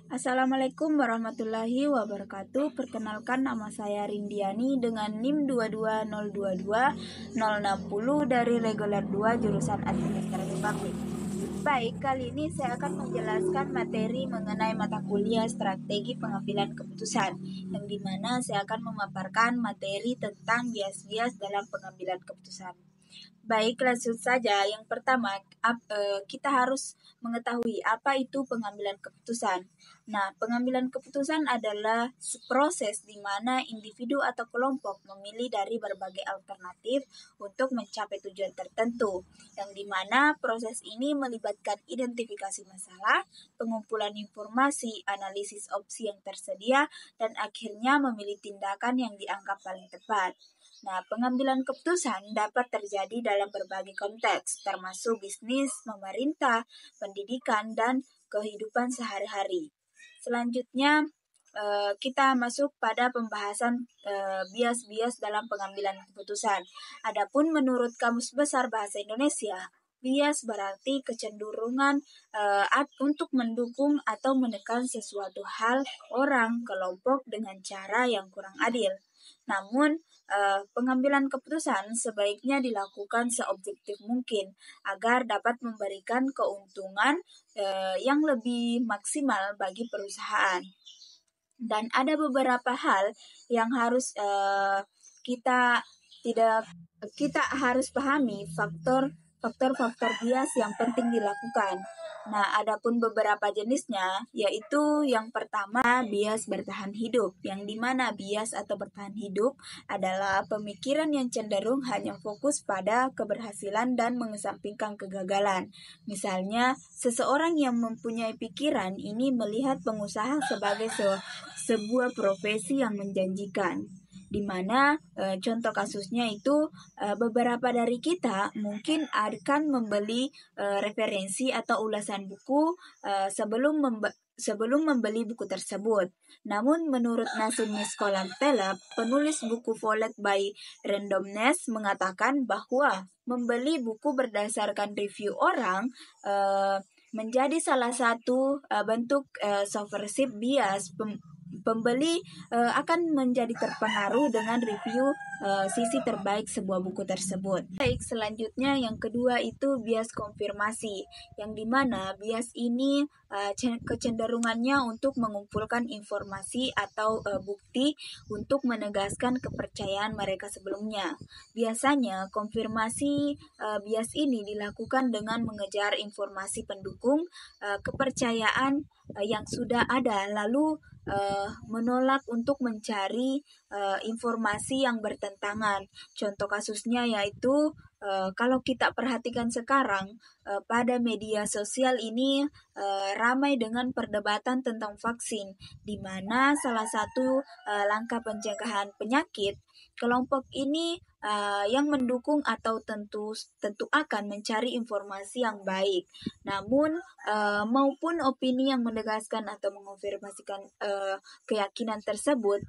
Assalamualaikum warahmatullahi wabarakatuh. Perkenalkan, nama saya Rindiani dengan NIM 22022-060 dari reguler 2 jurusan Administrasi Publik. Baik, kali ini saya akan menjelaskan materi mengenai mata kuliah strategi pengambilan keputusan, yang dimana saya akan memaparkan materi tentang bias-bias dalam pengambilan keputusan. Baik, langsung saja. Yang pertama, kita harus mengetahui apa itu pengambilan keputusan. Nah, pengambilan keputusan adalah proses di mana individu atau kelompok memilih dari berbagai alternatif untuk mencapai tujuan tertentu, yang dimana proses ini melibatkan identifikasi masalah, pengumpulan informasi, analisis opsi yang tersedia, dan akhirnya memilih tindakan yang dianggap paling tepat. Nah, pengambilan keputusan dapat terjadi dalam berbagai konteks, termasuk bisnis, pemerintah, pendidikan, dan kehidupan sehari-hari. Selanjutnya, kita masuk pada pembahasan bias-bias dalam pengambilan keputusan. Adapun menurut Kamus Besar Bahasa Indonesia, bias berarti kecenderungan untuk mendukung atau menekan sesuatu hal, orang, kelompok dengan cara yang kurang adil. Namun, pengambilan keputusan sebaiknya dilakukan seobjektif mungkin agar dapat memberikan keuntungan yang lebih maksimal bagi perusahaan. Dan ada beberapa hal yang harus kita harus pahami faktor-faktor bias yang penting dilakukan. Nah, adapun beberapa jenisnya, yaitu yang pertama bias bertahan hidup, yang dimana bias atau bertahan hidup adalah pemikiran yang cenderung hanya fokus pada keberhasilan dan mengesampingkan kegagalan. Misalnya, seseorang yang mempunyai pikiran ini melihat pengusaha sebagai sebuah profesi yang menjanjikan, di mana contoh kasusnya itu beberapa dari kita mungkin akan membeli referensi atau ulasan buku sebelum membeli buku tersebut. Namun menurut Nassim Nicholas Taleb, penulis buku Followed by Randomness, mengatakan bahwa membeli buku berdasarkan review orang menjadi salah satu bentuk subversive bias. Pembeli akan menjadi terpengaruh dengan review sisi terbaik sebuah buku tersebut. Baik, selanjutnya yang kedua itu bias konfirmasi, yang dimana bias ini kecenderungannya untuk mengumpulkan informasi atau bukti untuk menegaskan kepercayaan mereka sebelumnya. Biasanya konfirmasi bias ini dilakukan dengan mengejar informasi pendukung kepercayaan yang sudah ada, lalu menolak untuk mencari informasi yang bertentangan. Contoh kasusnya yaitu kalau kita perhatikan sekarang pada media sosial ini ramai dengan perdebatan tentang vaksin, di mana salah satu langkah pencegahan penyakit, kelompok ini yang mendukung atau tentu akan mencari informasi yang baik. Namun maupun opini yang menegaskan atau mengonfirmasikan keyakinan tersebut,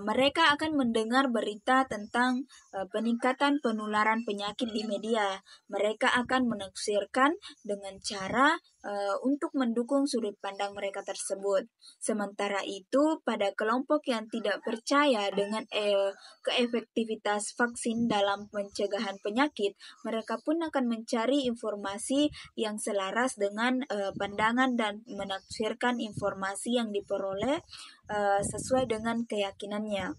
mereka akan mendengar berita tentang peningkatan penularan penyakit di media. Mereka akan menafsirkan dengan cara untuk mendukung sudut pandang mereka tersebut. Sementara itu, pada kelompok yang tidak percaya dengan keefektivitas vaksin dalam pencegahan penyakit, mereka pun akan mencari informasi yang selaras dengan pandangan dan menafsirkan informasi yang diperoleh sesuai dengan keyakinannya.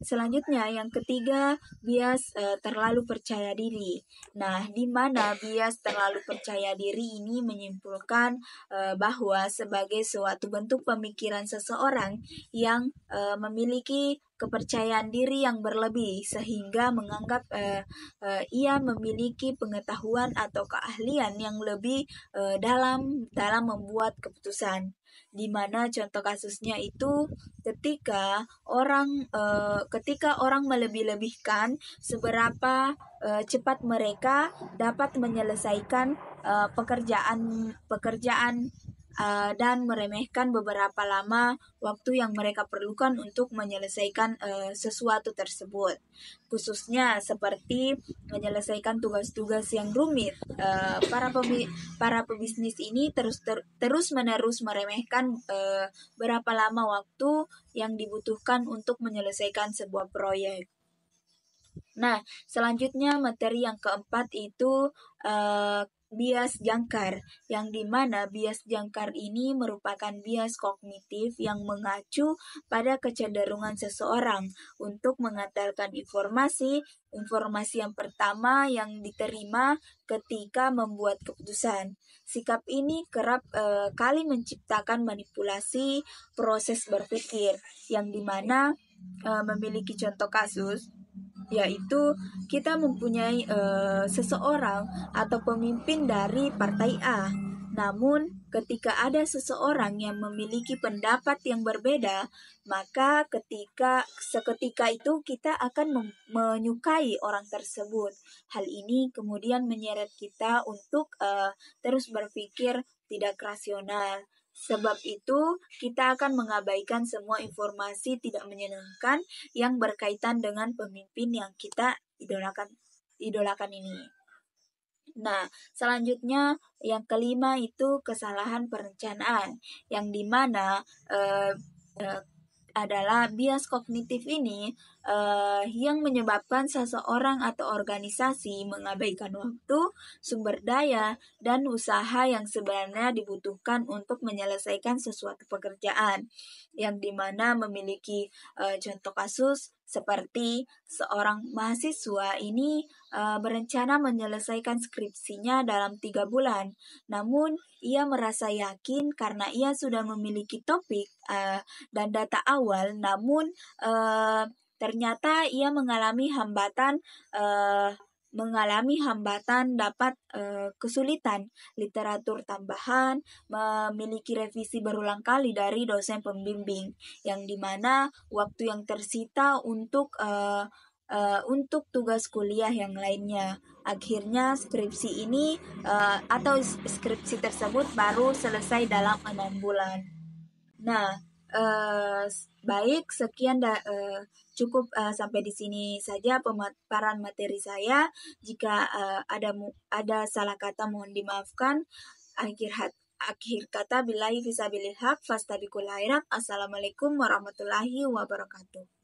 Selanjutnya, yang ketiga, bias terlalu percaya diri. Nah, di mana bias terlalu percaya diri ini menyimpulkan bahwa sebagai suatu bentuk pemikiran seseorang yang memiliki kepercayaan diri yang berlebih, sehingga menganggap ia memiliki pengetahuan atau keahlian yang lebih dalam membuat keputusan. Di mana contoh kasusnya itu ketika orang melebih-lebihkan seberapa cepat mereka dapat menyelesaikan pekerjaan dan meremehkan beberapa lama waktu yang mereka perlukan untuk menyelesaikan sesuatu tersebut. Khususnya seperti menyelesaikan tugas-tugas yang rumit. Para pebisnis ini terus-menerus meremehkan berapa lama waktu yang dibutuhkan untuk menyelesaikan sebuah proyek. Nah, selanjutnya materi yang keempat itu bias jangkar, yang dimana bias jangkar ini merupakan bias kognitif yang mengacu pada kecenderungan seseorang untuk mengantarkan informasi yang pertama yang diterima ketika membuat keputusan. Sikap ini kerap kali menciptakan manipulasi proses berpikir, yang dimana memiliki contoh kasus yaitu kita mempunyai seseorang atau pemimpin dari partai A. Namun, ketika ada seseorang yang memiliki pendapat yang berbeda, maka seketika itu kita akan menyukai orang tersebut. Hal ini kemudian menyeret kita untuk terus berpikir tidak rasional. Sebab itu, kita akan mengabaikan semua informasi tidak menyenangkan yang berkaitan dengan pemimpin yang kita idolakan ini. Nah, selanjutnya yang kelima itu kesalahan perencanaan, yang dimana adalah bias kognitif ini yang menyebabkan seseorang atau organisasi mengabaikan waktu, sumber daya, dan usaha yang sebenarnya dibutuhkan untuk menyelesaikan sesuatu pekerjaan, yang dimana memiliki contoh kasus seperti seorang mahasiswa ini berencana menyelesaikan skripsinya dalam 3 bulan, namun ia merasa yakin karena ia sudah memiliki topik dan data awal, namun ternyata ia mengalami hambatan dapat kesulitan literatur tambahan, memiliki revisi berulang kali dari dosen pembimbing, yang dimana waktu yang tersita untuk tugas kuliah yang lainnya. Akhirnya skripsi ini atau skripsi tersebut baru selesai dalam 6 bulan. Nah, baik, sekian cukup sampai di sini saja pemaparan materi saya. Jika ada salah kata mohon dimaafkan. Akhir kata billahi fisabilil haq fastabiqul khairat. Assalamualaikum warahmatullahi wabarakatuh.